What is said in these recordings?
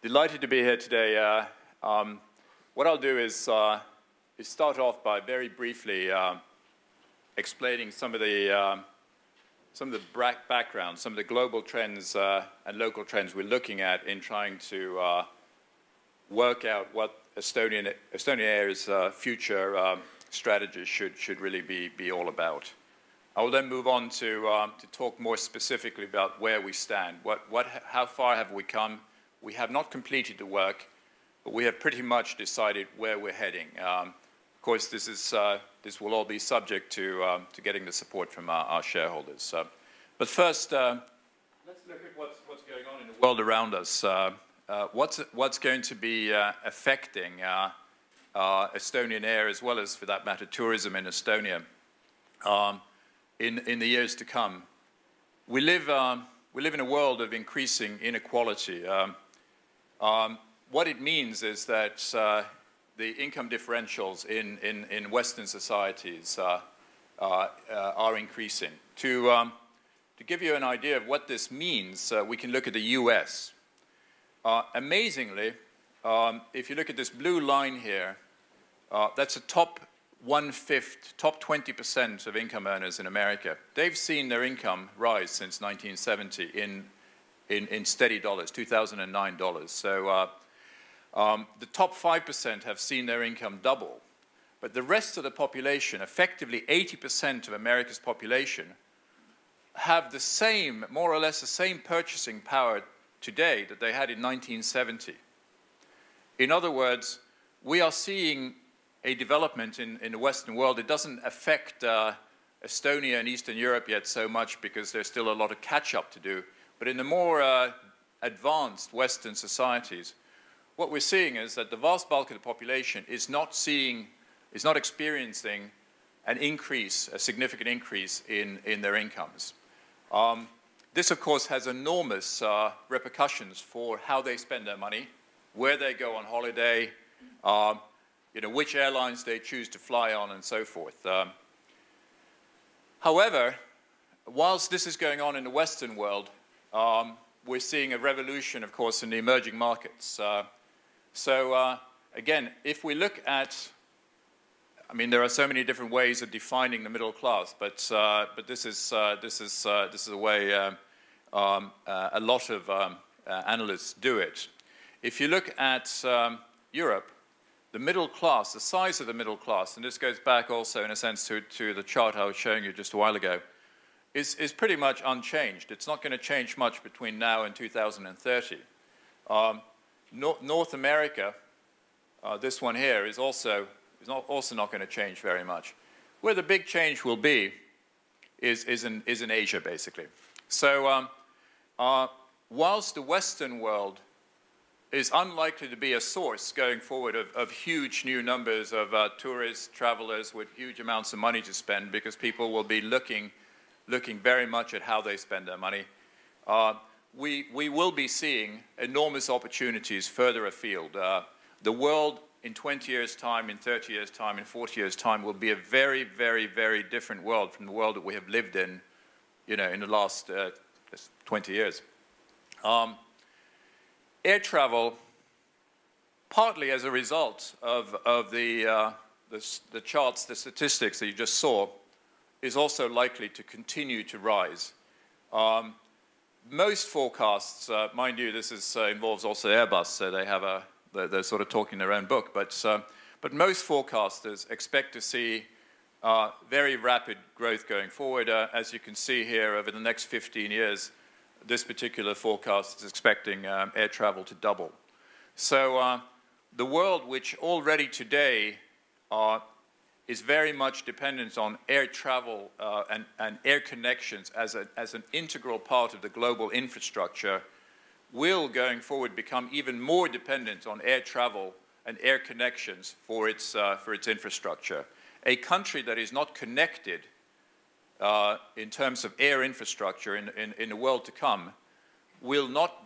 Delighted to be here today. What I'll do is start off by very briefly explaining some of the background, some of the global trends and local trends we're looking at in trying to work out what Estonia Air's future strategy should really be all about. I will then move on to talk more specifically about where we stand. How far have we come? We have not completed the work, but we have pretty much decided where we're heading. Of course, this will all be subject to getting the support from our shareholders. But first, let's look at what's going on in the world around us. What's going to be affecting Estonian Air, as well as, for that matter, tourism in Estonia in the years to come. We live in a world of increasing inequality. What it means is that the income differentials in Western societies are increasing. To give you an idea of what this means, we can look at the US. Amazingly, if you look at this blue line here, that's a top 1/5, top 20% of income earners in America. They've seen their income rise since 1970 in steady dollars, 2009 dollars. So the top 5% have seen their income double. But the rest of the population, effectively 80% of America's population, have the same, more or less the same purchasing power today that they had in 1970. In other words, we are seeing a development in the Western world. It doesn't affect Estonia and Eastern Europe yet so much because there's still a lot of catch-up to do. But in the more advanced Western societies, what we're seeing is that the vast bulk of the population is not experiencing an increase, a significant increase in their incomes. This, of course, has enormous repercussions for how they spend their money, where they go on holiday, which airlines they choose to fly on, and so forth. However, whilst this is going on in the Western world, we're seeing a revolution, of course, in the emerging markets. Again, if we look at, I mean, there are so many different ways of defining the middle class, but this is a way a lot of analysts do it. If you look at Europe, the middle class, the size of the middle class, and this goes back also in a sense to the chart I was showing you just a while ago, is pretty much unchanged. It's not going to change much between now and 2030. North America, this one here, is also not going to change very much. Where the big change will be is in Asia, basically. So whilst the Western world is unlikely to be a source going forward of huge new numbers of tourists, travelers with huge amounts of money to spend, because people will be looking very much at how they spend their money, we will be seeing enormous opportunities further afield. The world in 20 years' time, in 30 years' time, in 40 years' time will be a very, very, very different world from the world that we have lived in, in the last 20 years. Air travel, partly as a result of the charts, the statistics that you just saw, is also likely to continue to rise. Most forecasts, mind you, this involves also Airbus, so they're sort of talking their own book, but most forecasters expect to see very rapid growth going forward. As you can see here, over the next 15 years, this particular forecast is expecting air travel to double. So the world, which already today is very much dependent on air travel and air connections as an integral part of the global infrastructure, will going forward become even more dependent on air travel and air connections for its infrastructure. A country that is not connected in terms of air infrastructure in the world to come will not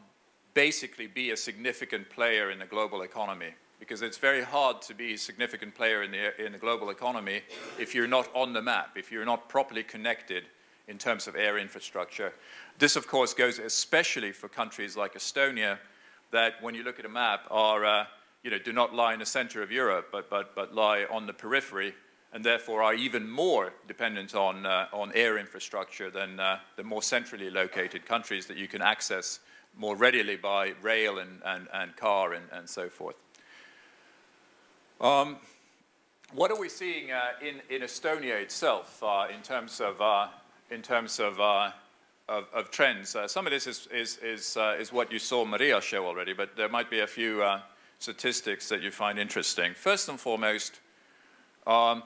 basically be a significant player in the global economy, because it's very hard to be a significant player in the global economy if you're not on the map, if you're not properly connected in terms of air infrastructure. This, of course, goes especially for countries like Estonia, that, when you look at a map, are do not lie in the center of Europe, but lie on the periphery, and therefore are even more dependent on air infrastructure than the more centrally located countries that you can access more readily by rail and car and so forth. What are we seeing in Estonia itself in terms of trends? Some of this is what you saw Maria show already, but there might be a few statistics that you find interesting. First and foremost, the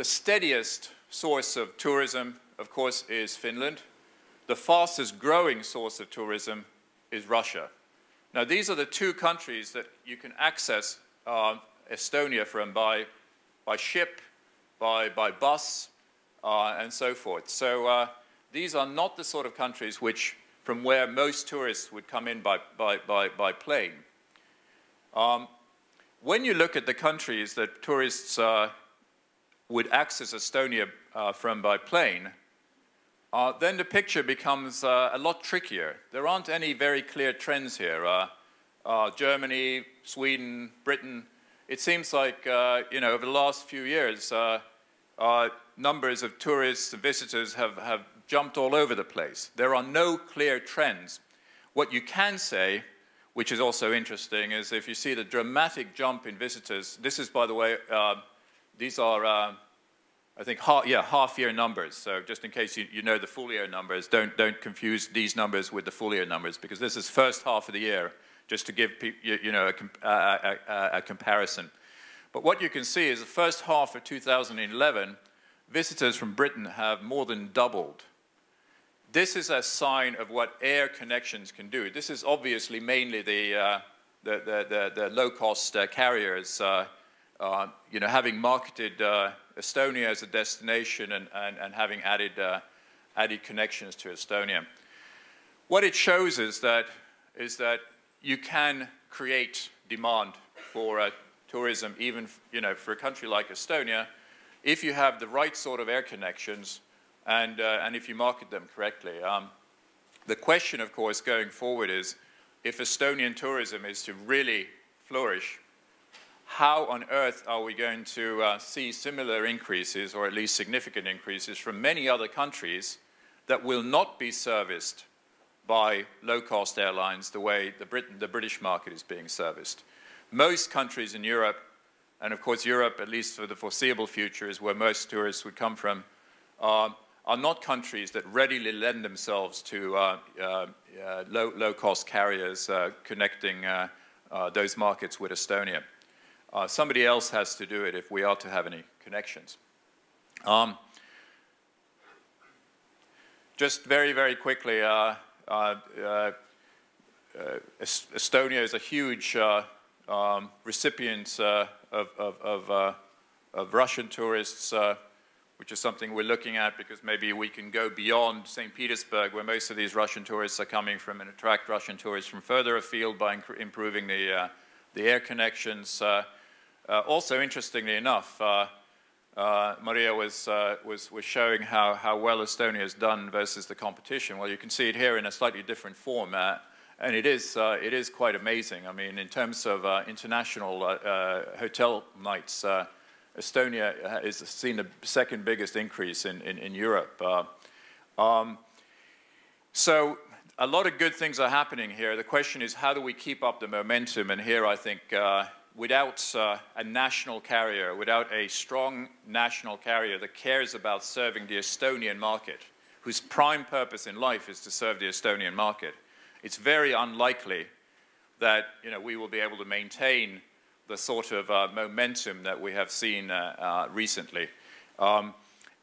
steadiest source of tourism, of course, is Finland. The fastest growing source of tourism is Russia. Now, these are the two countries that you can access Estonia from by ship, by bus, and so forth. So these are not the sort of countries from where most tourists would come in by plane. When you look at the countries that tourists would access Estonia from by plane, then the picture becomes a lot trickier. There aren't any very clear trends here. Germany, Sweden, Britain. It seems like, over the last few years, numbers of tourists and visitors have jumped all over the place. There are no clear trends. What you can say, which is also interesting, is if you see the dramatic jump in visitors, this is, by the way, these are, I think, half-year numbers. So just in case you know the full-year numbers, don't confuse these numbers with the full-year numbers, because this is first half of the year, just to give a comparison. But what you can see is the first half of 2011, visitors from Britain have more than doubled. This is a sign of what air connections can do. This is obviously mainly the low-cost carriers, having marketed Estonia as a destination and having added connections to Estonia. What it shows is that you can create demand for tourism, even for a country like Estonia, if you have the right sort of air connections and if you market them correctly. The question, of course, going forward is, if Estonian tourism is to really flourish, how on earth are we going to see similar increases, or at least significant increases, from many other countries that will not be serviced by low-cost airlines the way the British market is being serviced? Most countries in Europe, and of course Europe, at least for the foreseeable future, is where most tourists would come from, are not countries that readily lend themselves to low-cost carriers connecting those markets with Estonia. Somebody else has to do it if we are to have any connections. Just very, very quickly, Estonia is a huge recipient of Russian tourists, which is something we're looking at, because maybe we can go beyond St. Petersburg, where most of these Russian tourists are coming from, and attract Russian tourists from further afield by improving the air connections. Also, interestingly enough, Maria was showing how well Estonia has done versus the competition. Well, you can see it here in a slightly different form, and it is quite amazing. I mean, in terms of international hotel nights, Estonia has seen the second biggest increase in Europe. So a lot of good things are happening here. The question is, how do we keep up the momentum? And here, I think, without a national carrier, without a strong national carrier that cares about serving the Estonian market, whose prime purpose in life is to serve the Estonian market, it's very unlikely that we will be able to maintain the sort of momentum that we have seen recently.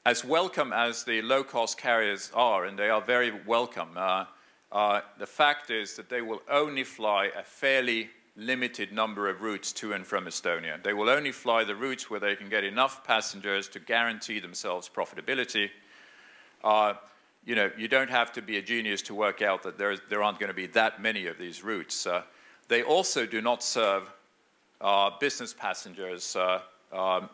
As welcome as the low-cost carriers are, and they are very welcome, the fact is that they will only fly a fairly limited number of routes to and from Estonia. They will only fly the routes where they can get enough passengers to guarantee themselves profitability. You don't have to be a genius to work out that there aren't going to be that many of these routes. They also do not serve business passengers the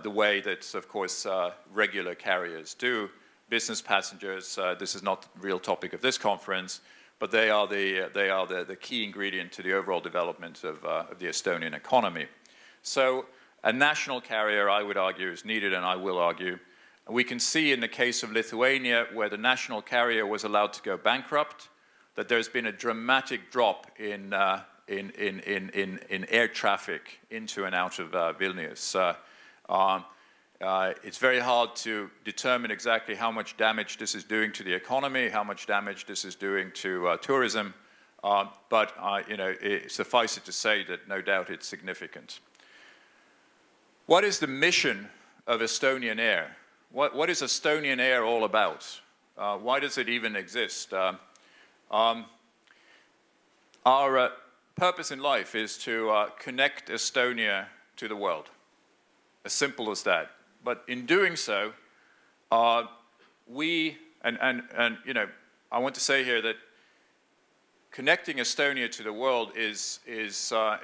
way that, of course, regular carriers do. Business passengers, this is not the real topic of this conference, but they are the key ingredient to the overall development of the Estonian economy. So a national carrier, I would argue, is needed, and I will argue. We can see in the case of Lithuania, where the national carrier was allowed to go bankrupt, that there's been a dramatic drop in air traffic into and out of Vilnius. It's very hard to determine exactly how much damage this is doing to the economy, how much damage this is doing to tourism, but suffice it to say that no doubt it's significant. What is the mission of Estonian Air? What is Estonian Air all about? Why does it even exist? Our purpose in life is to connect Estonia to the world. As simple as that. But in doing so, I want to say here that connecting Estonia to the world is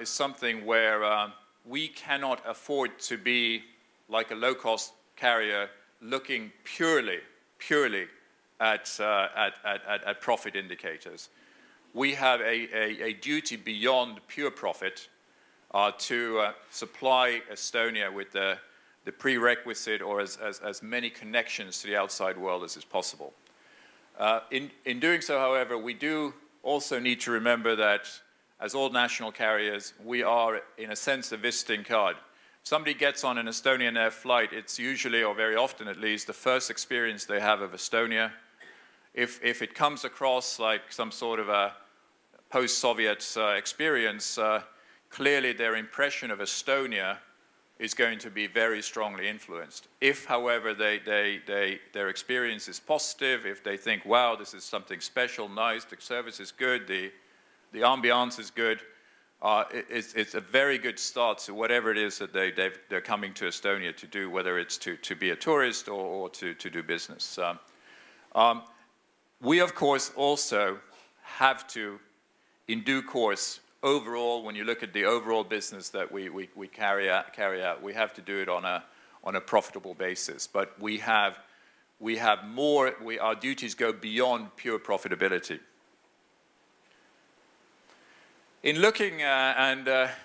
something where we cannot afford to be like a low-cost carrier looking purely at profit indicators. We have a duty beyond pure profit to supply Estonia with the prerequisite or as many connections to the outside world as is possible. In doing so, however, we do also need to remember that, as all national carriers, we are, in a sense, a visiting card. If somebody gets on an Estonian Air flight, it's usually, or very often at least, the first experience they have of Estonia. If it comes across like some sort of a post-Soviet experience, clearly their impression of Estonia is going to be very strongly influenced. If, however, their experience is positive, if they think, wow, this is something special, nice, the service is good, the ambiance is good, it's a very good start to whatever it is that they're coming to Estonia to do, whether it's to be a tourist or to do business. We, of course, also have to, in due course, overall, when you look at the overall business that we carry out, we have to do it on a profitable basis. But we have more. Our duties go beyond pure profitability. In looking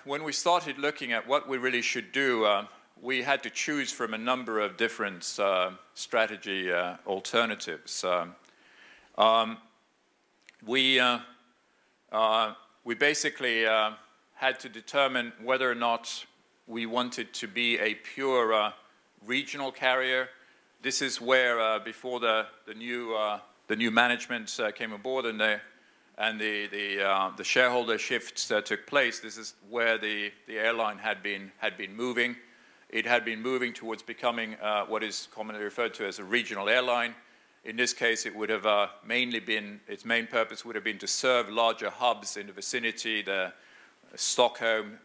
when we started looking at what we really should do, we had to choose from a number of different strategy alternatives. We basically had to determine whether or not we wanted to be a pure regional carrier. This is where, before the new management came aboard and the shareholder shifts took place, this is where the airline had been moving. It had been moving towards becoming what is commonly referred to as a regional airline. In this case, it would have mainly been, its main purpose would have been to serve larger hubs in the vicinity, the Stockholm,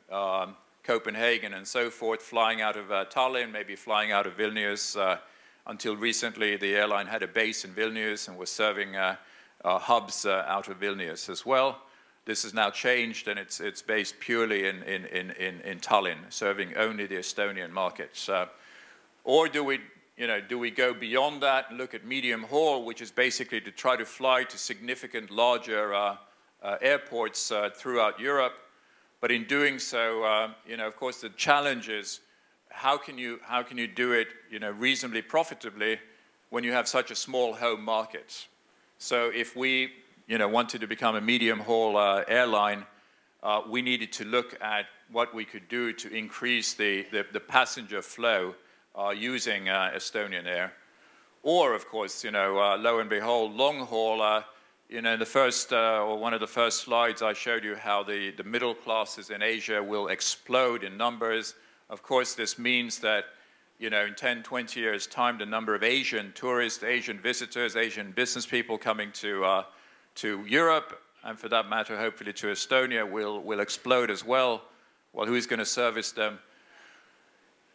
Copenhagen, and so forth, flying out of Tallinn, maybe flying out of Vilnius. Until recently, the airline had a base in Vilnius and was serving hubs out of Vilnius as well. This has now changed, and it's based purely in Tallinn, serving only the Estonian markets. Or do we go beyond that and look at medium haul, which is basically to try to fly to significant larger airports throughout Europe? But in doing so, of course, the challenge is how can you do it, reasonably profitably when you have such a small home market? So if we, wanted to become a medium haul airline, we needed to look at what we could do to increase the passenger flow using Estonian Air. Or, of course, lo and behold, long haul, in the first, or one of the first slides, I showed you how the middle classes in Asia will explode in numbers. Of course, this means that, in 10, 20 years' time, the number of Asian tourists, Asian visitors, Asian business people coming to Europe, and for that matter, hopefully to Estonia, will explode as well. Well, who's going to service them?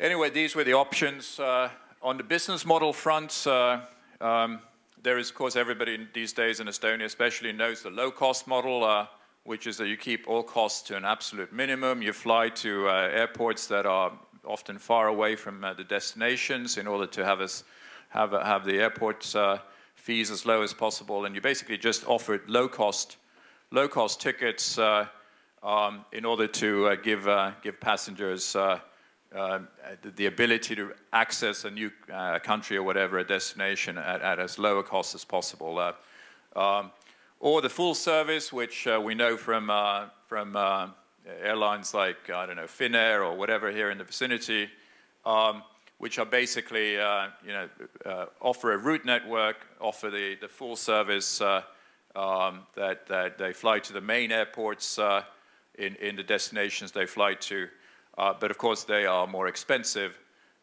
Anyway, these were the options. On the business model front, there is, of course, everybody these days in Estonia especially knows the low-cost model, which is that you keep all costs to an absolute minimum. You fly to airports that are often far away from the destinations in order to have the airports fees as low as possible, and you basically just offered low-cost tickets in order to give passengers the ability to access a new country or whatever, a destination at as low a cost as possible. Or the full service, which we know from airlines like, I don't know, Finnair or whatever here in the vicinity, which are basically, offer a route network, offer the full service that they fly to the main airports in the destinations they fly to. But of course, they are more expensive,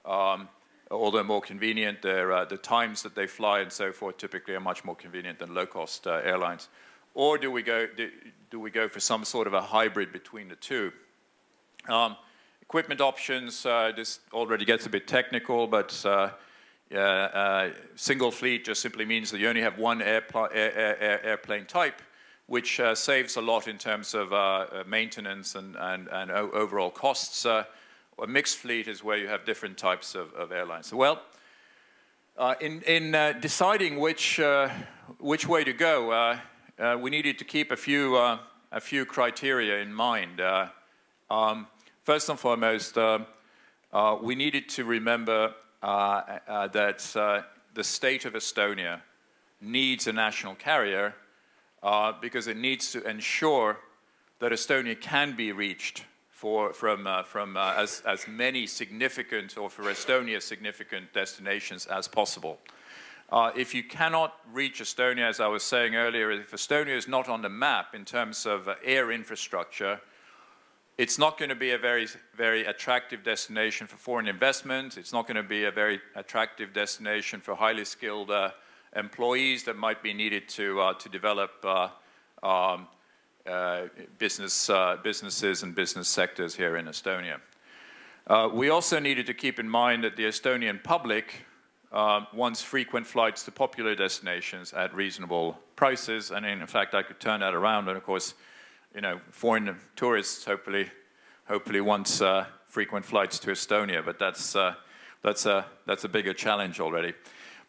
although more convenient. The times that they fly and so forth typically are much more convenient than low-cost airlines. Or do we go for some sort of a hybrid between the two? Equipment options, this already gets a bit technical, but single fleet just simply means that you only have one airplane type, which saves a lot in terms of maintenance and overall costs. A mixed fleet is where you have different types of airlines. Well, in deciding which way to go, we needed to keep a few criteria in mind. First and foremost, we needed to remember that the state of Estonia needs a national carrier because it needs to ensure that Estonia can be reached from as many significant, or for Estonia, significant destinations as possible. If you cannot reach Estonia, as I was saying earlier, if Estonia is not on the map in terms of air infrastructure, it's not going to be a very, very attractive destination for foreign investment. It's not going to be a very attractive destination for highly skilled employees that might be needed to develop businesses and business sectors here in Estonia. We also needed to keep in mind that the Estonian public wants frequent flights to popular destinations at reasonable prices, and in fact I could turn that around, and of course, foreign tourists hopefully want frequent flights to Estonia, but that's a bigger challenge already.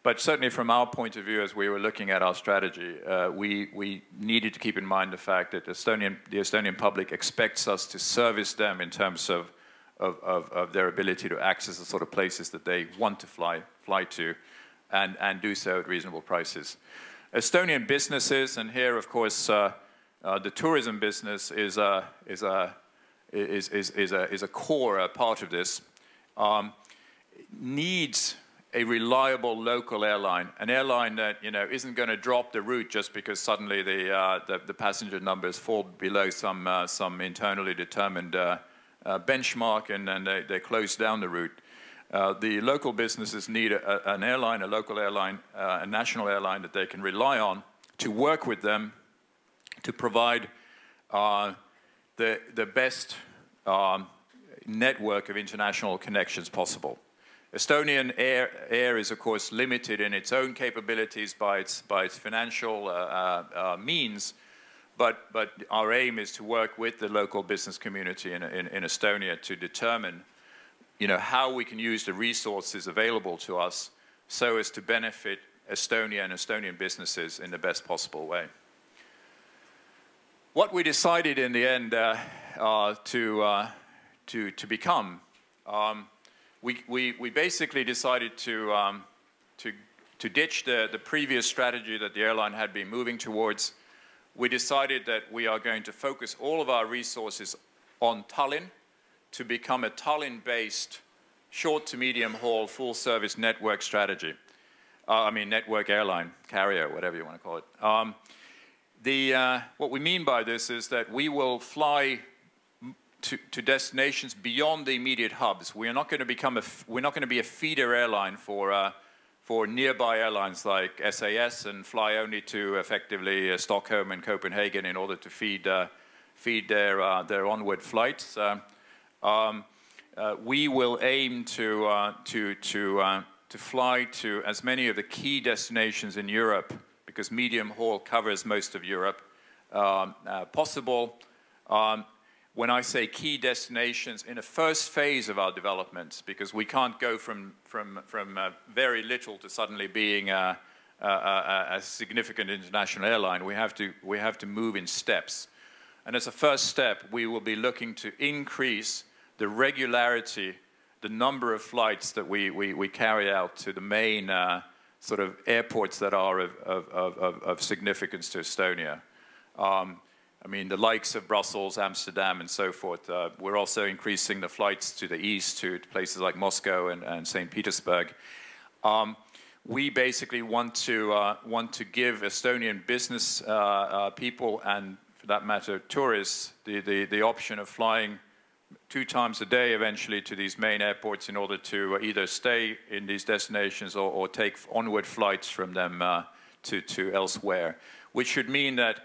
But certainly from our point of view, as we were looking at our strategy, we needed to keep in mind the fact that the Estonian public expects us to service them in terms of their ability to access the sort of places that they want to fly to, and do so at reasonable prices. Estonian businesses, and here of course the tourism business is a core part of this, needs a reliable local airline, an airline that isn't going to drop the route just because suddenly the passenger numbers fall below some internally determined benchmark, and then they close down the route. The local businesses need an airline, a local airline, a national airline that they can rely on to work with them to provide the best network of international connections possible. Estonian air is, of course, limited in its own capabilities by its financial means, but our aim is to work with the local business community in Estonia to determine, how we can use the resources available to us so as to benefit Estonia and Estonian businesses in the best possible way. What we decided in the end to become. We basically decided to ditch the previous strategy that the airline had been moving towards. We decided that we are going to focus all of our resources on Tallinn to become a Tallinn-based short to medium haul full service network strategy. Network airline, carrier, whatever you want to call it. What we mean by this is that we will fly to destinations beyond the immediate hubs. We're not going to be a feeder airline for nearby airlines like SAS and fly only to effectively Stockholm and Copenhagen in order to feed their onward flights. We will aim to fly to as many of the key destinations in Europe, because medium haul covers most of Europe, possible. When I say key destinations, in the first phase of our development, because we can't go from very little to suddenly being a a significant international airline, we have to move in steps. And as a first step, we will be looking to increase the regularity, the number of flights that we carry out to the main sort of airports that are of significance to Estonia. I mean, the likes of Brussels, Amsterdam, and so forth. We're also increasing the flights to the east, to places like Moscow and St. Petersburg. We basically want to give Estonian business people, and for that matter, tourists, the option of flying 2 times a day eventually to these main airports in order to either stay in these destinations or take onward flights from them to elsewhere, which should mean that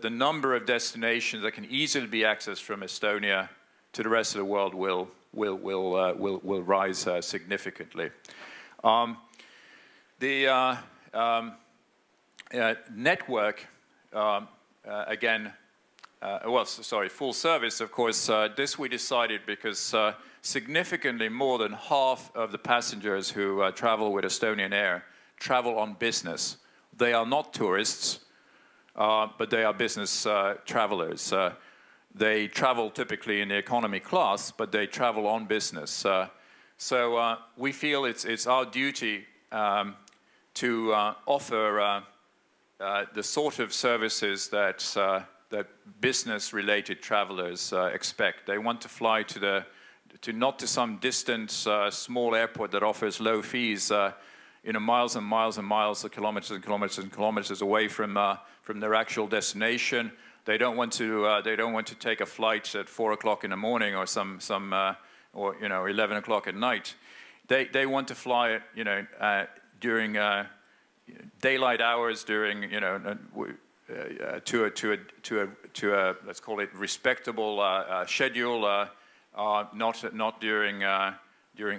the number of destinations that can easily be accessed from Estonia to the rest of the world will rise significantly. The network, again, full service, of course, this we decided because significantly more than half of the passengers who travel with Estonian Air travel on business. They are not tourists, but they are business travelers. They travel typically in the economy class, but they travel on business. So we feel it's our duty to offer the sort of services that business-related travelers expect. They want to fly not to some distant small airport that offers low fees, miles and miles and miles, kilometers and kilometers and kilometers away from their actual destination. They don't want to take a flight at 4 o'clock in the morning or or 11 o'clock at night. They want to fly during daylight hours, during to a let's call it respectable schedule, not during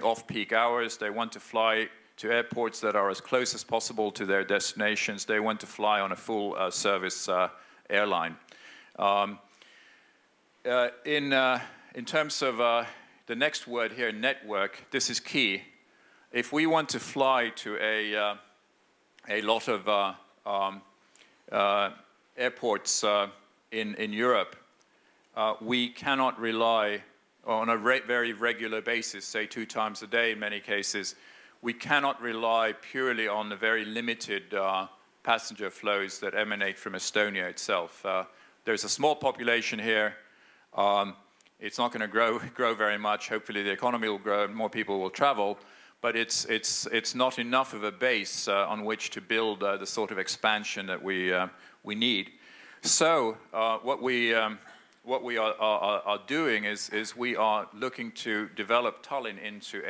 off-peak hours. They want to fly to airports that are as close as possible to their destinations. They want to fly on a full service airline. In terms of the next word here, network, this is key. If we want to fly to a lot of airports in Europe, we cannot rely on a very regular basis, say 2 times a day in many cases. We cannot rely purely on the very limited passenger flows that emanate from Estonia itself. There's a small population here. It's not going to grow very much. Hopefully the economy will grow and more people will travel. But it's not enough of a base on which to build the sort of expansion that we need. So what we are doing is we are looking to develop Tallinn into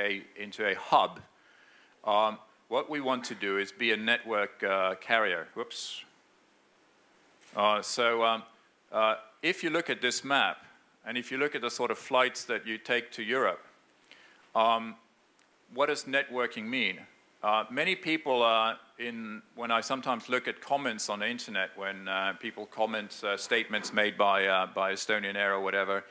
a hub. What we want to do is be a network carrier. Whoops. If you look at this map, and if you look at the sort of flights that you take to Europe, what does networking mean? Many people, when I sometimes look at comments on the internet, when people comment statements made by Estonian Air or whatever,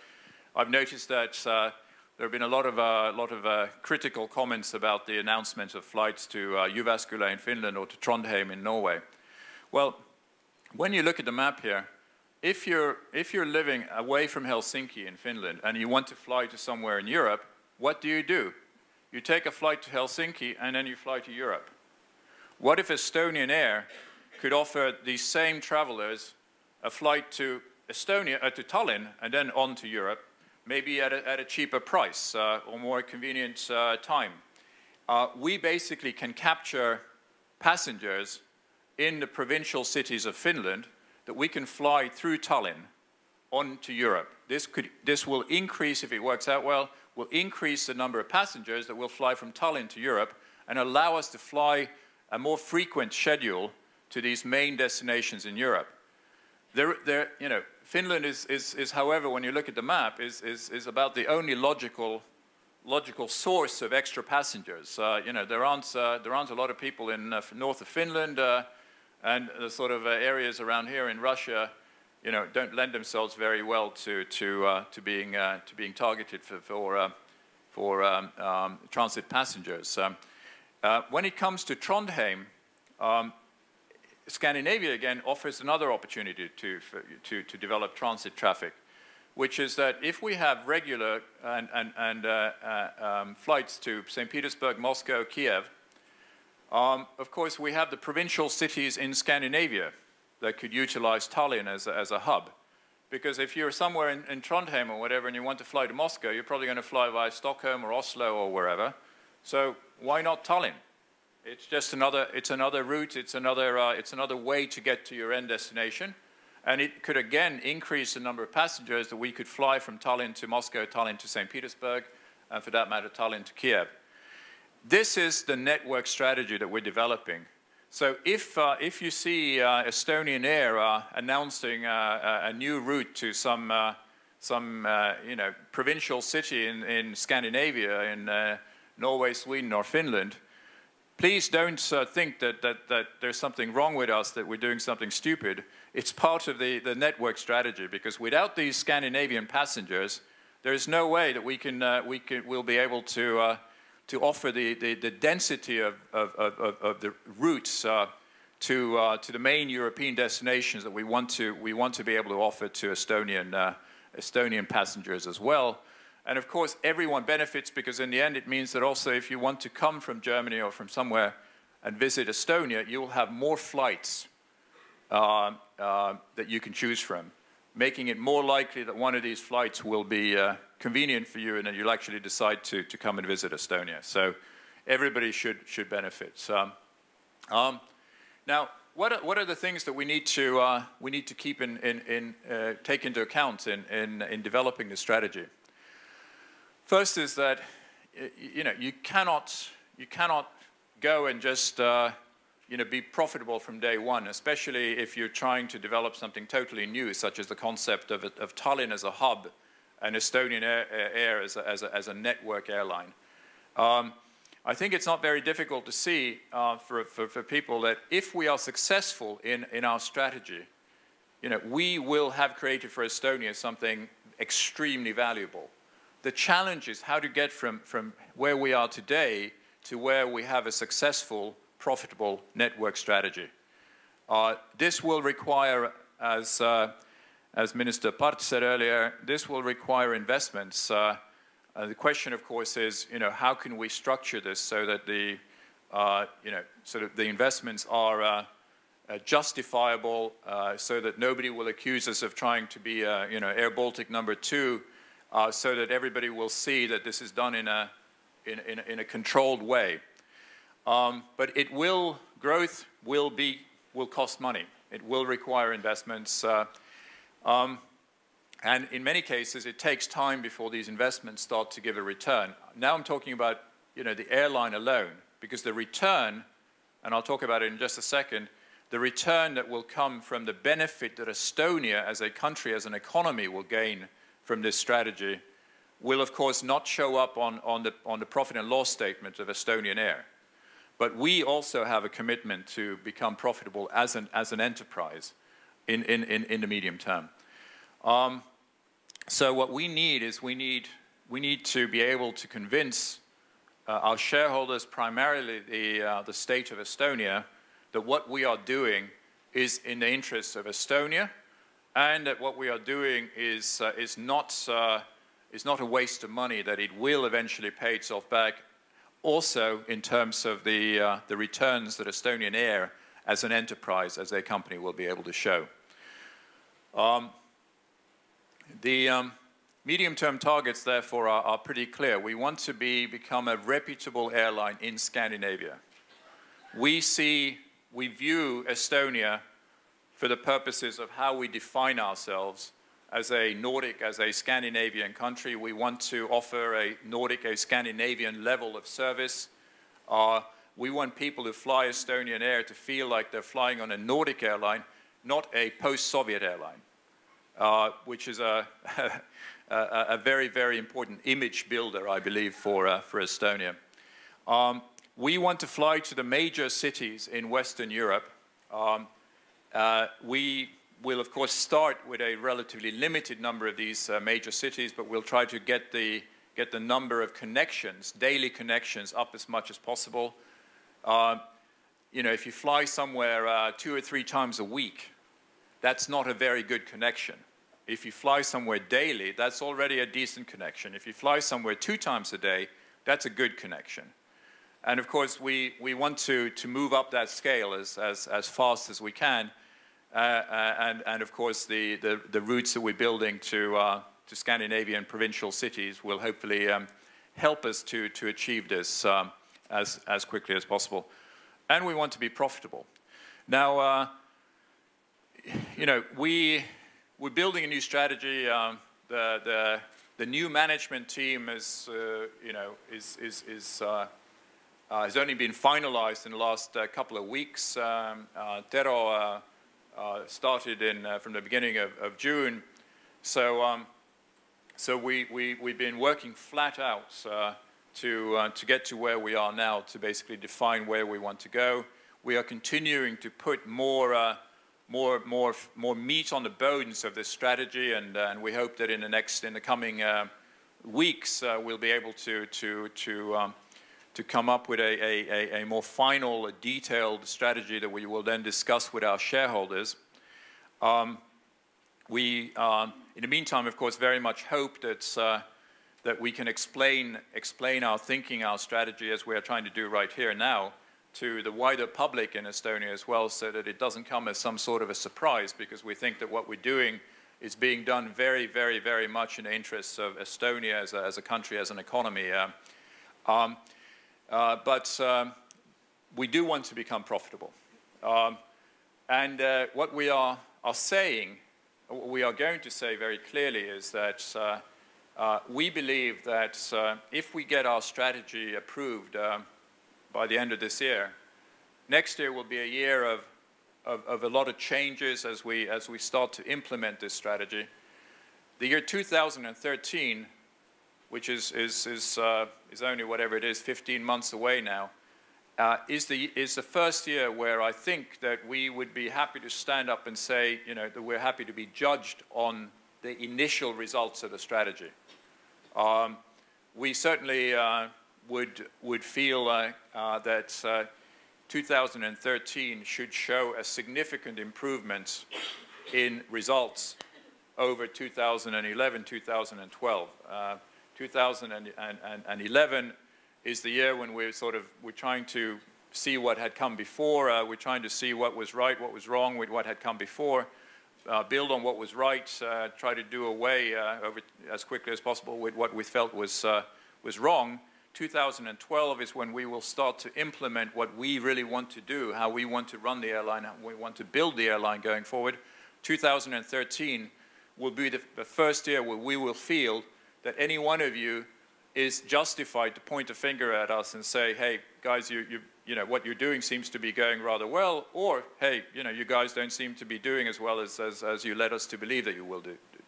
I've noticed that there have been a lot of critical comments about the announcement of flights to Jyväskylä in Finland or to Trondheim in Norway. Well, when you look at the map here, if you're living away from Helsinki in Finland and you want to fly to somewhere in Europe, what do? You take a flight to Helsinki and then you fly to Europe. What if Estonian Air could offer these same travelers a flight to to Tallinn and then on to Europe, maybe at a cheaper price or more convenient time? We basically can capture passengers in the provincial cities of Finland that we can fly through Tallinn on to Europe. This will increase, if it works out well, will increase the number of passengers that will fly from Tallinn to Europe and allow us to fly a more frequent schedule to these main destinations in Europe. Finland is, however, when you look at the map, is about the only logical source of extra passengers. There aren't a lot of people in north of Finland, and the sort of areas around here in Russia, don't lend themselves very well to being targeted for transit passengers. When it comes to Trondheim, Scandinavia, again, offers another opportunity to develop transit traffic, which is that if we have regular flights to St. Petersburg, Moscow, Kiev, of course, we have the provincial cities in Scandinavia that could utilize Tallinn as a hub. Because if you're somewhere in Trondheim or whatever and you want to fly to Moscow, you're probably going to fly via Stockholm or Oslo or wherever. So why not Tallinn? It's just another route, it's another way to get to your end destination. And it could, again, increase the number of passengers that we could fly from Tallinn to Moscow, Tallinn to St. Petersburg, and for that matter, Tallinn to Kiev. This is the network strategy that we're developing. So if you see Estonian Air announcing a new route to some provincial city in Scandinavia, in Norway, Sweden, or Finland, please don't think that there's something wrong with us, that we're doing something stupid. It's part of the network strategy, because without these Scandinavian passengers, there's no way that we'll be able to offer the density of the routes to the main European destinations that we want to be able to offer to Estonian passengers as well. And of course, everyone benefits, because in the end, it means that also if you want to come from Germany or from somewhere and visit Estonia, you will have more flights that you can choose from, making it more likely that one of these flights will be convenient for you and that you'll actually decide to come and visit Estonia. So everybody should benefit. So, now, what are the things that we need to keep take into account in developing the strategy? First is that you cannot go and just be profitable from day one, especially if you're trying to develop something totally new, such as the concept of Tallinn as a hub and Estonian Air as a network airline. I think it's not very difficult to see for people that if we are successful in our strategy, we will have created for Estonia something extremely valuable. The challenge is how to get from where we are today to where we have a successful, profitable network strategy. This will require, as Minister Part said earlier, this will require investments. The question, of course, is how can we structure this so that the investments are justifiable, so that nobody will accuse us of trying to be Air Baltic #2. So that everybody will see that this is done in a controlled way. But growth will cost money. It will require investments. And in many cases, it takes time before these investments start to give a return. Now I'm talking about the airline alone, because the return, and I'll talk about it in just a second, the return that will come from the benefit that Estonia as a country, as an economy, will gain from this strategy will, of course, not show up on the profit and loss statement of Estonian Air. But we also have a commitment to become profitable as an enterprise in the medium term. So what we need is we need to be able to convince our shareholders, primarily the state of Estonia, that what we are doing is in the interests of Estonia, and that what we are doing is not a waste of money, that it will eventually pay itself back, also in terms of the returns that Estonian Air as an enterprise, as a company, will be able to show. The medium-term targets, therefore, are pretty clear. We want to become a reputable airline in Scandinavia. We view Estonia, for the purposes of how we define ourselves, as a Nordic, as a Scandinavian country. We want to offer a Nordic, a Scandinavian level of service. We want people who fly Estonian Air to feel like they're flying on a Nordic airline, not a post-Soviet airline, which is a very, very important image builder, I believe, for Estonia. We want to fly to the major cities in Western Europe. We will, of course, start with a relatively limited number of these major cities, but we'll try to get the number of connections, daily connections, up as much as possible. you know, if you fly somewhere 2 or 3 times a week, that's not a very good connection. If you fly somewhere daily, that's already a decent connection. If you fly somewhere 2 times a day, that's a good connection. And of course, we want to move up that scale as fast as we can. And of course, the routes that we're building to Scandinavian provincial cities will hopefully help us to achieve this as quickly as possible. And we want to be profitable. Now, you know, we're building a new strategy. The new management team is, you know, has only been finalized in the last couple of weeks. Tero started from the beginning of June. So we've been working flat out to get to where we are now, to basically define where we want to go. We are continuing to put more meat on the bones of this strategy, and we hope that in the coming weeks we'll be able to come up with a more final, detailed strategy that we will then discuss with our shareholders. We, in the meantime, of course, very much hope that we can explain our thinking, our strategy, as we are trying to do right here now, to the wider public in Estonia as well, so that it doesn't come as some sort of a surprise, because we think that what we're doing is being done very, very, very much in the interests of Estonia as a country, as an economy. But we do want to become profitable. And what we are saying, what we are going to say very clearly is that we believe that if we get our strategy approved by the end of this year, next year will be a year of a lot of changes as we start to implement this strategy. The year 2013, which is only whatever it is, 15 months away now, is the first year where I think that we would be happy to stand up and say, you know, that we're happy to be judged on the initial results of the strategy. We certainly would feel that 2013 should show a significant improvement in results over 2011, 2012. 2011 is the year when we're trying to see what had come before. We're trying to see what was right, what was wrong with what had come before, build on what was right, try to do away as quickly as possible with what we felt was wrong. 2012 is when we will start to implement what we really want to do, how we want to run the airline, how we want to build the airline going forward. 2013 will be the first year where we will feel that any one of you is justified to point a finger at us and say, hey, guys, you know, what you're doing seems to be going rather well, or, hey, you know, you guys don't seem to be doing as well as you led us to believe that you will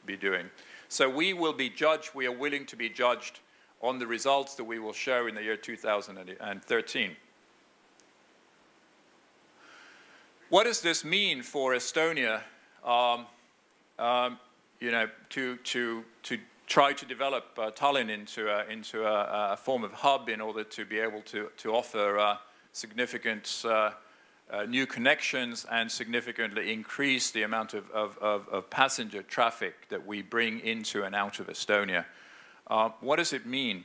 be doing. So we will be judged, we are willing to be judged on the results that we will show in the year 2013. What does this mean for Estonia, you know, to try to develop Tallinn into a form of hub in order to be able to offer significant new connections and significantly increase the amount of passenger traffic that we bring into and out of Estonia? What does it mean?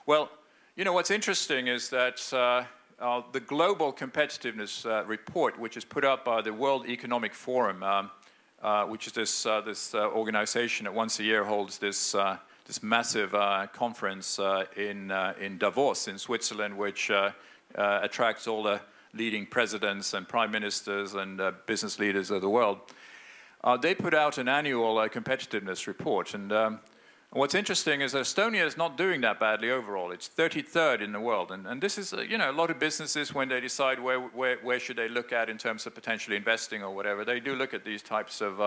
Well, you know, what's interesting is that the Global Competitiveness Report, which is put out by the World Economic Forum, which is this organization that once a year holds this massive conference in Davos in Switzerland, which attracts all the leading presidents and prime ministers and business leaders of the world. They put out an annual competitiveness report, and what's interesting is that Estonia is not doing that badly overall. It's 33rd in the world, and this is, you know, a lot of businesses, when they decide where should they look at in terms of potentially investing or whatever, they do look at these types of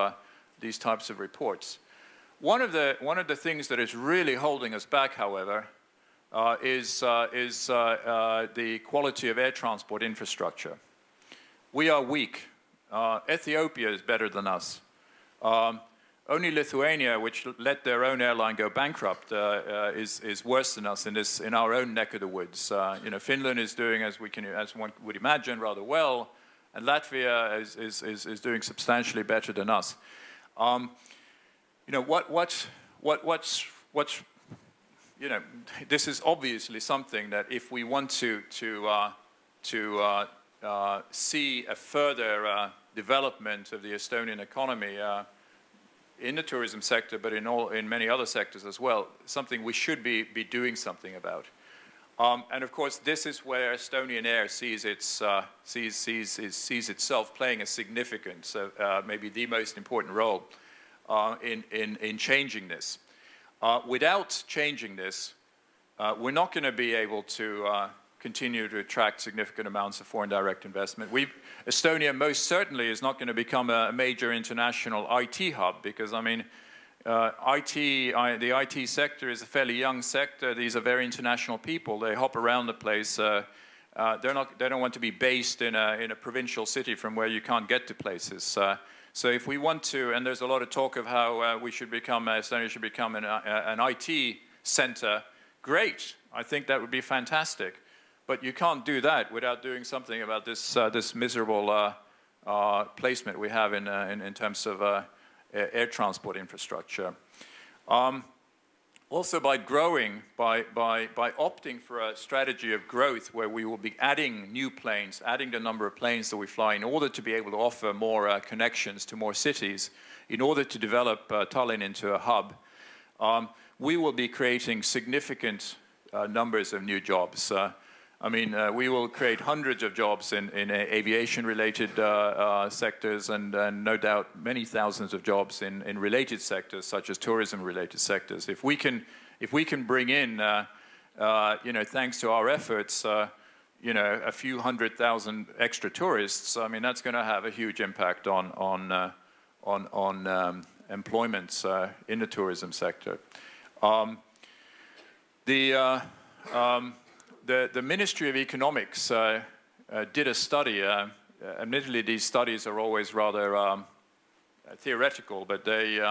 reports. One of the things that is really holding us back, however, is the quality of air transport infrastructure. We are weak. Ethiopia is better than us. Only Lithuania, which let their own airline go bankrupt, is worse than us in our own neck of the woods. You know, Finland is doing, as one would imagine, rather well, and Latvia is doing substantially better than us. You know, what's you know, this is obviously something that if we want to see a further development of the Estonian economy in the tourism sector, but in many other sectors as well, something we should be doing something about. And of course, this is where Estonian Air sees itself playing a significant, maybe the most important role in changing this. Without changing this, we're not going to be able to continue to attract significant amounts of foreign direct investment. Estonia most certainly is not going to become a major international IT hub because, I mean, the IT sector is a fairly young sector. These are very international people. They hop around the place. They don't want to be based in a provincial city from where you can't get to places. So if we want to, and there's a lot of talk of how Estonia should become an IT center, great. I think that would be fantastic. But you can't do that without doing something about this miserable placement we have in terms of air transport infrastructure. Also, by growing, by opting for a strategy of growth where we will be adding new planes, adding the number of planes that we fly in order to be able to offer more connections to more cities, in order to develop Tallinn into a hub, we will be creating significant numbers of new jobs. I mean, we will create hundreds of jobs in aviation-related sectors and no doubt many thousands of jobs in related sectors such as tourism-related sectors. If we can bring in, you know, thanks to our efforts, you know, a few 100,000 extra tourists, I mean, that's going to have a huge impact on employment in the tourism sector. The Ministry of Economics did a study. Admittedly, these studies are always rather theoretical, but they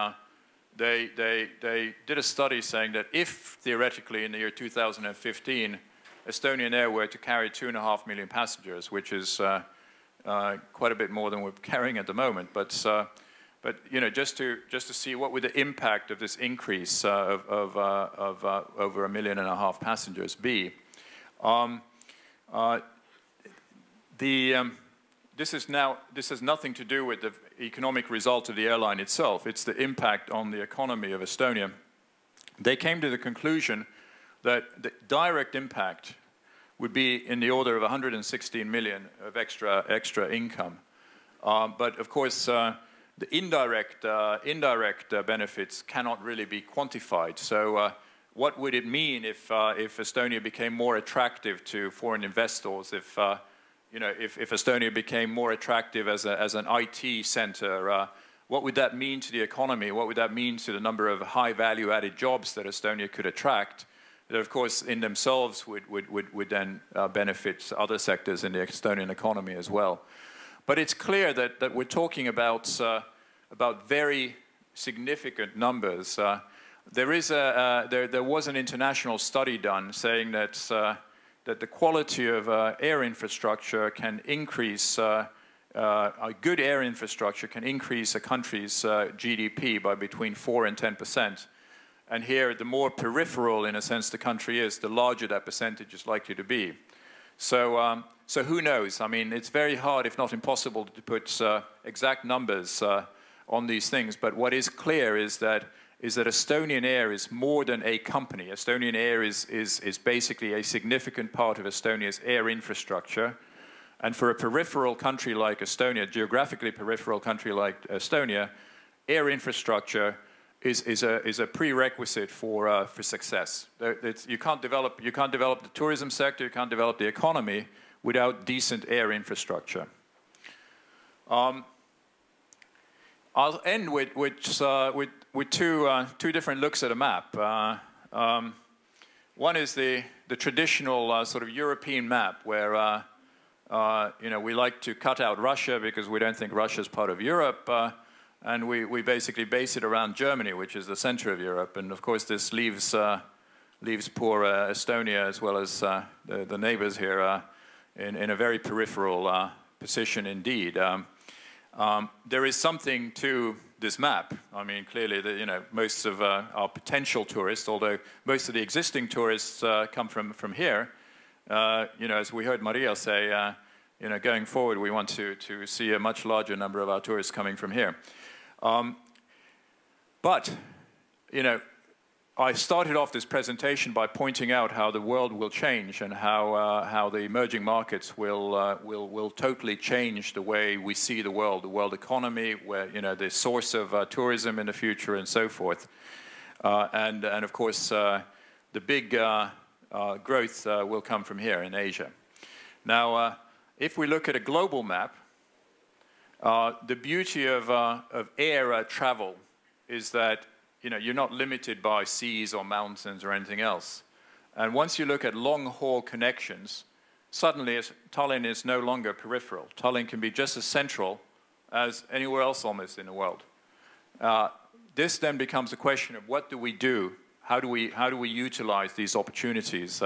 did a study saying that if theoretically in the year 2015 Estonian Air were to carry 2.5 million passengers, which is quite a bit more than we're carrying at the moment, but you know, just to see what would the impact of this increase of over 1.5 million passengers be. This has nothing to do with the economic result of the airline itself. It's the impact on the economy of Estonia. They came to the conclusion that the direct impact would be in the order of 116 million of extra income. But of course, the indirect benefits cannot really be quantified. So. What would it mean if Estonia became more attractive to foreign investors? If you know, if Estonia became more attractive as an IT center, what would that mean to the economy? What would that mean to the number of high value-added jobs that Estonia could attract? That, of course, in themselves would then benefit other sectors in the Estonian economy as well. But it's clear that we're talking about very significant numbers. There was an international study done saying that the quality of air infrastructure can increase, a good air infrastructure can increase a country's GDP by between 4% and 10%. And here, the more peripheral, in a sense, the country is, the larger that percentage is likely to be. So who knows? I mean, it's very hard, if not impossible, to put exact numbers on these things. But what is clear is that Estonian Air is more than a company. Estonian Air is basically a significant part of Estonia's air infrastructure. And for a peripheral country like Estonia, geographically peripheral country like Estonia, air infrastructure is a prerequisite for success. You can't develop the tourism sector, you can't develop the economy without decent air infrastructure. I'll end with two different looks at a map. One is the traditional sort of European map, where you know, we like to cut out Russia because we don't think Russia is part of Europe, and we basically base it around Germany, which is the center of Europe. And of course, this leaves poor Estonia as well as the neighbors here in a very peripheral position indeed. There is something to this map. I mean, clearly, most of our potential tourists, although most of the existing tourists come from here, as we heard Maria say, going forward, we want to see a much larger number of our tourists coming from here. But, I started off this presentation by pointing out how the world will change and how the emerging markets will totally change the way we see the world economy, where the source of tourism in the future and so forth, and of course the big growth will come from here in Asia. Now, if we look at a global map, the beauty of air travel is that you're not limited by seas or mountains or anything else. And once you look at long-haul connections, suddenly Tallinn is no longer peripheral. Tallinn can be just as central as anywhere else almost in the world. This then becomes a question of what do we do? How do we utilize these opportunities?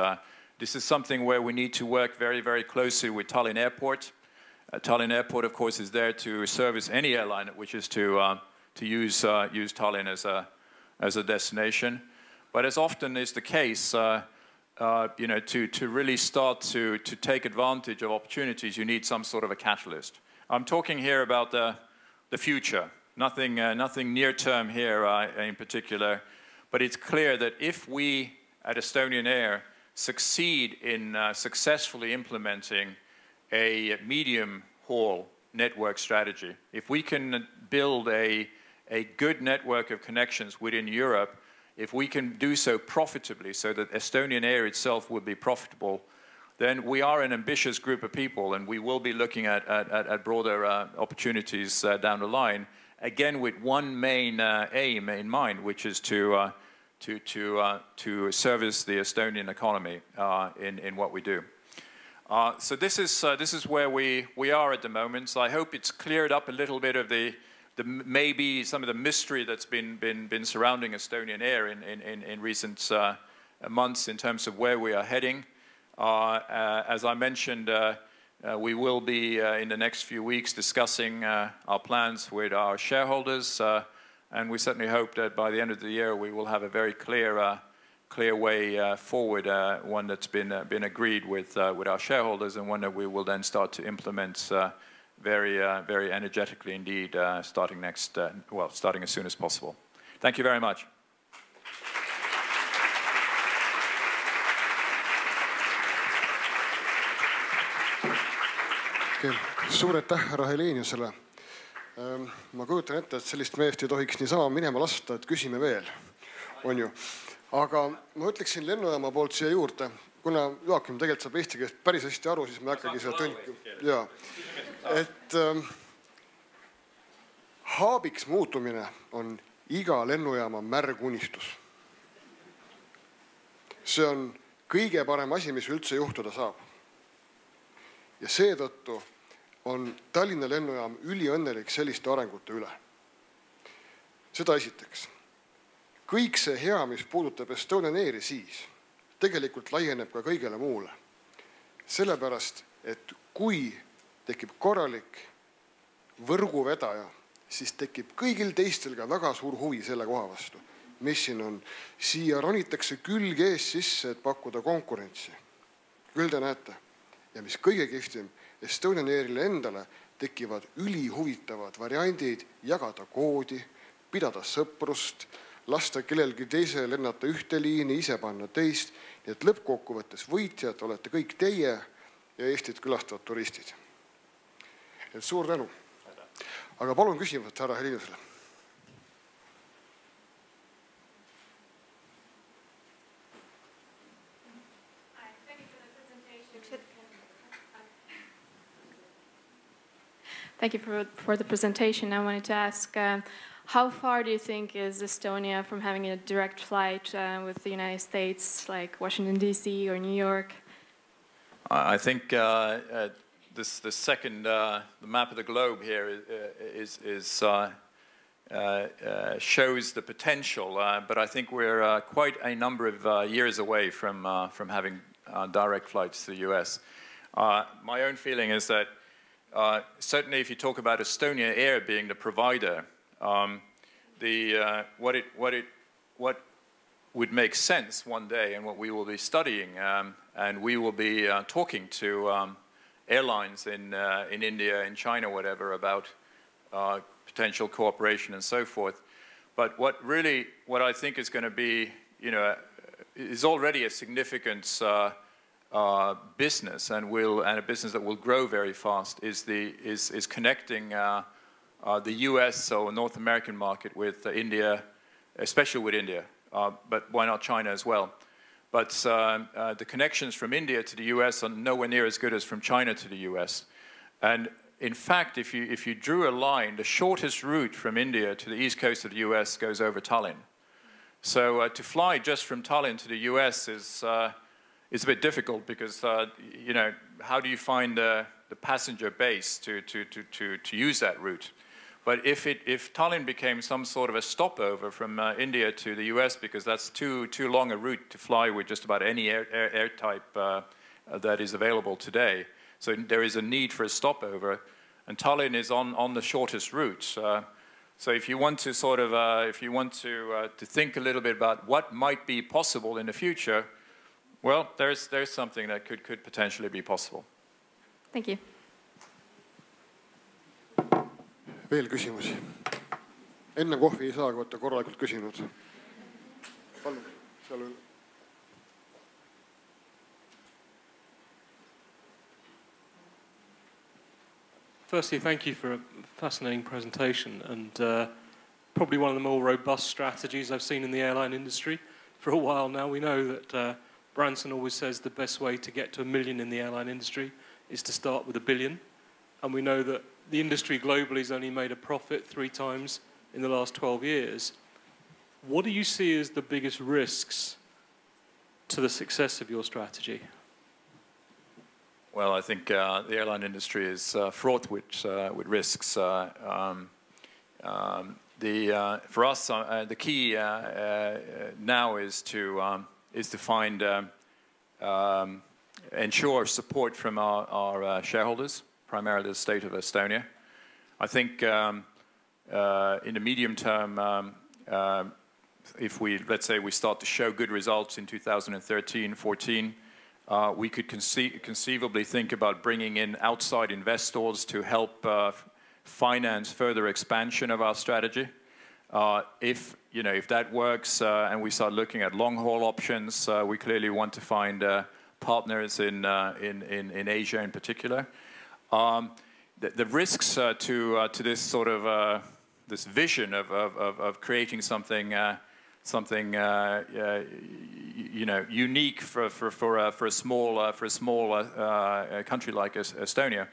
This is something where we need to work very, very closely with Tallinn Airport. Tallinn Airport, of course, is there to service any airline that wishes to use Tallinn as a destination. But as often is the case, to really start to take advantage of opportunities, you need some sort of a catalyst. I'm talking here about the future, nothing near term here in particular, but it's clear that if we at Estonian Air succeed in successfully implementing a medium-haul network strategy, if we can build a good network of connections within Europe, if we can do so profitably so that Estonian Air itself would be profitable, then we are an ambitious group of people and we will be looking at broader opportunities down the line, again with one main aim in mind, which is to service the Estonian economy in what we do. So this is where we are at the moment. So I hope it's cleared up a little bit of maybe some of the mystery that's been surrounding Estonian Air in recent months in terms of where we are heading. As I mentioned, we will be in the next few weeks discussing our plans with our shareholders, and we certainly hope that by the end of the year we will have a very clear way forward, one that's been agreed with our shareholders, and one that we will then start to implement very energetically indeed, starting as soon as possible. Thank you very much. Okay. Suur aitäh härra Heleniusele. Ma kujutan ette, et sellist meest ei tohiks niisama minema lasta, et küsime veel, on ju. Aga ma ütleksin lennujaama poolt siia juurde, kuna Joakim tegelikult saab eesti keelest päris hästi aru, siis ma hakkagi seda tõlkima. Et haabiks muutumine on iga lennujaama märg unistus. See on kõige parem asi, mis üldse juhtuda saab. Ja seetõttu on Tallinna lennujaam üliõnnelik selliste arengute üle. Seda esiteks. Kõik see hea, mis puudutab Estonian Airi siis, tegelikult laieneb ka kõigele muule. Sellepärast, et kui tekib korralik võrguvedaja, siis tekib kõigil teistel ka väga suur huvi selle koha vastu. Mis siin on? Siia ronitakse külg ees sisse, et pakkuda konkurentsi. Küll te näete. Ja mis kõige kihvtim, Estonian Airile endale tekivad ülihuvitavad variandid jagada koodi, pidada sõprust, lasta kellelgi teise lennata ühte liini, ise panna teist, nii et lõppkokkuvõttes võitjad olete kõik teie ja Eestit külastavad turistid. Et suur tänu. Aga palun küsimused härra Heleniusele. Thank you for the presentation. I wanted to ask, how far do you think is Estonia from having a direct flight with the United States, like Washington, D.C. or New York? I think the second, the map of the globe here is shows the potential, but I think we're quite a number of years away from having direct flights to the US. My own feeling is that certainly if you talk about Estonia Air being the provider, what would make sense one day, and what we will be studying, and we will be talking to airlines in India, in China, whatever, about potential cooperation and so forth. But what I think is going to be, is already a significant business, and a business that will grow very fast, is connecting the US or North American market with India, especially with India, but why not China as well? But the connections from India to the US are nowhere near as good as from China to the US. And in fact, if you drew a line, the shortest route from India to the east coast of the US goes over Tallinn. So to fly just from Tallinn to the US is a bit difficult, because how do you find the passenger base to use that route? But if Tallinn became some sort of a stopover from India to the US, because that's too long a route to fly with just about any air type that is available today, so there is a need for a stopover, and Tallinn is on the shortest route. So if you want to to think a little bit about what might be possible in the future, well, there's something that could potentially be possible. Thank you. Veel küsimusi? Enne kohvi ei saa, kui olete korralikult küsinud. Palun, seal üle. Firstly, thank you for a fascinating presentation, and probably one of the more robust strategies I've seen in the airline industry for a while now. We know that Branson always says the best way to get to 1 million in the airline industry is to start with 1 billion. And we know that the industry globally has only made a profit 3 times in the last 12 years. What do you see as the biggest risks to the success of your strategy? Well, I think the airline industry is fraught with risks. For us, the key now is to find ensure support from our shareholders, primarily the state of Estonia. I think in the medium term, if let's say we start to show good results in 2013-14, we could conceivably think about bringing in outside investors to help finance further expansion of our strategy. If that works and we start looking at long-haul options, we clearly want to find partners in Asia in particular. The risks to this sort of this vision of creating something unique for a small country like Estonia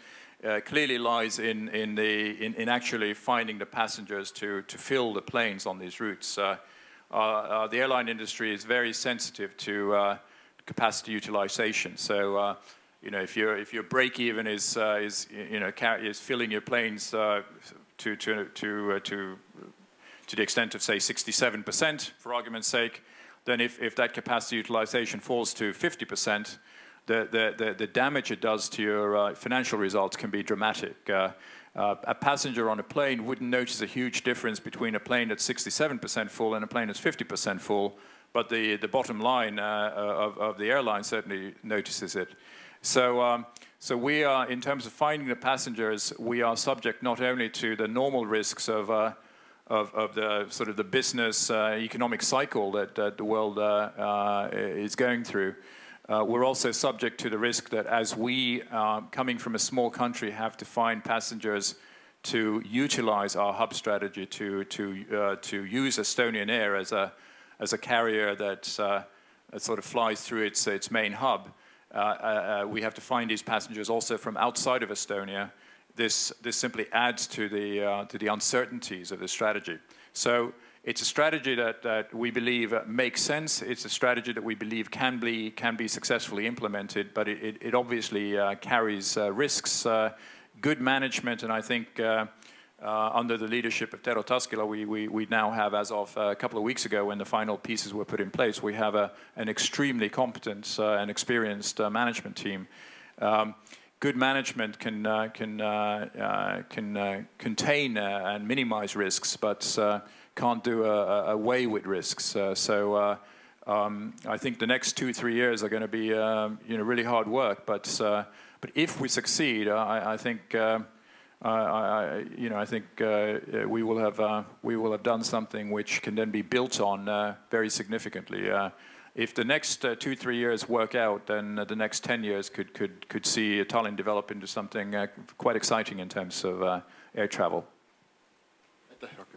clearly lies in actually finding the passengers to fill the planes on these routes. The airline industry is very sensitive to capacity utilization. So if your break even is filling your planes to the extent of, say, 67%, for argument's sake, then if that capacity utilization falls to 50%, the damage it does to your financial results can be dramatic. A passenger on a plane wouldn't notice a huge difference between a plane that's 67% full and a plane that's 50% full, but the bottom line of the airline certainly notices it. So we are, in terms of finding the passengers, we are subject not only to the normal risks of the sort of the business economic cycle that the world is going through. We're also subject to the risk that as we, coming from a small country, have to find passengers to utilize our hub strategy to use Estonian Air as a carrier that sort of flies through its main hub. We have to find these passengers also from outside of Estonia. This simply adds to the uncertainties of the strategy. So it's a strategy that we believe makes sense. It's a strategy that we believe can be successfully implemented, but it obviously carries risks, good management, and I think under the leadership of Tero Taskila, we now have, as of a couple of weeks ago, when the final pieces were put in place, we have an extremely competent and experienced management team. Good management can contain and minimize risks, but can't do away with risks. I think the next 2-3 years are going to be really hard work. But if we succeed, I think we will have done something which can then be built on very significantly. If the next 2-3 years work out, then the next 10 years could see Tallinn develop into something quite exciting in terms of air travel. Aitäh, Rocky.